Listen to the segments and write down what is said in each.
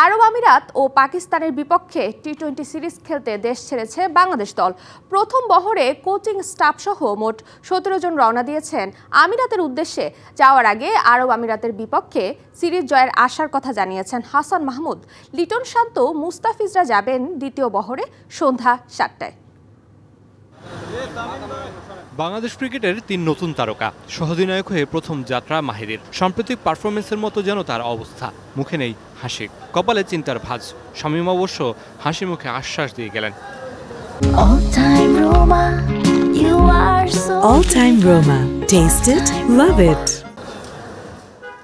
আরব আমিরাত ও পাকিস্তানের বিপক্ষে টি-20 সিরিজ খেলতে দেশ ছেড়েছে বাংলাদেশ দল। প্রথম বহরে কোচিং স্টাফ সহ মোট 17 জন রওনা দিয়েছেন আমিরাতের উদ্দেশ্যে। যাওয়ার আগে আরব আমিরাতের বিপক্ষে সিরিজ জয়ের আশার কথা জানিয়েছেন হাসান মাহমুদ। লিটন শান্ত, মুস্তাফিজরা যাবেন দ্বিতীয় বহরে সন্ধ্যা 7টায়। বাংলাদেশ ক্রিকেটের 3 নতুন তারকা, সহঅধিনায়ক হয়ে প্রথম যাত্রা মাহিরের। সাম্প্রতিক পারফরমেন্সের মতো যেন তার অবস্থা, মুখে নেই হাসি, কপালে চিন্তার ভাঁজ। শামীম অবশ্য হাসি মুখে আশ্বাস দিয়ে গেলেন, All time Roma, taste it, love it.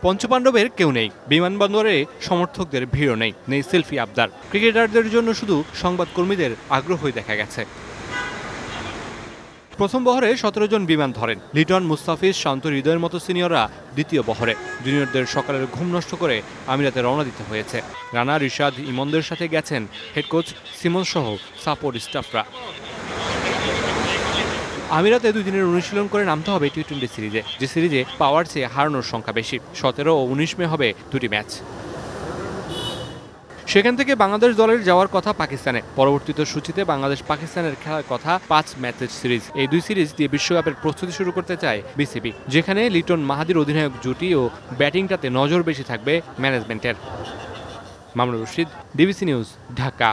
পঞ্চপাণ্ডবের কেউ নেই, বিমানবন্দরে সমর্থকদের ভিড়ও নেই, নেই সেলফি আবদার। ক্রিকেটারদের জন্য শুধু সংবাদকর্মীদের আগ্রহই দেখা গেছে। প্রথম বহরে 17 জন বিমান ধরেন। লিটন, মুস্তাফিজ, শান্ত, হৃদয়ের মতো সিনিয়ররা দ্বিতীয় বহরে। জুনিয়রদের সকালের ঘুম নষ্ট করে আমিরাতে রওনা দিতে হয়েছে। রানা, রিশাদ, ইমনদের সাথে গেছেন হেড কোচ সিমন সহ সাপোর্ট স্টাফরা। আমিরাতে 2 দিনের অনুশীলন করে নামতে হবে টি-20 সিরিজে, যে সিরিজে পাওয়ার চেয়ে হারানোর সংখ্যা বেশি। 17 ও 19 মে হবে 2টি ম্যাচ। সেখান থেকে বাংলাদেশ দলের যাওয়ার কথা পাকিস্তানে। পরবর্তীতে সূচিতে বাংলাদেশ পাকিস্তানের খেলার কথা 5 ম্যাচের সিরিজ। এই 2 সিরিজ দিয়ে বিশ্বকাপের প্রস্তুতি শুরু করতে চায় বিসিবি, যেখানে লিটন মাহাদির অধিনায়ক জুটি ও ব্যাটিংটাতে নজর বেশি থাকবে ম্যানেজমেন্টের। Mamunur Rashid, DBC news, Dhaka.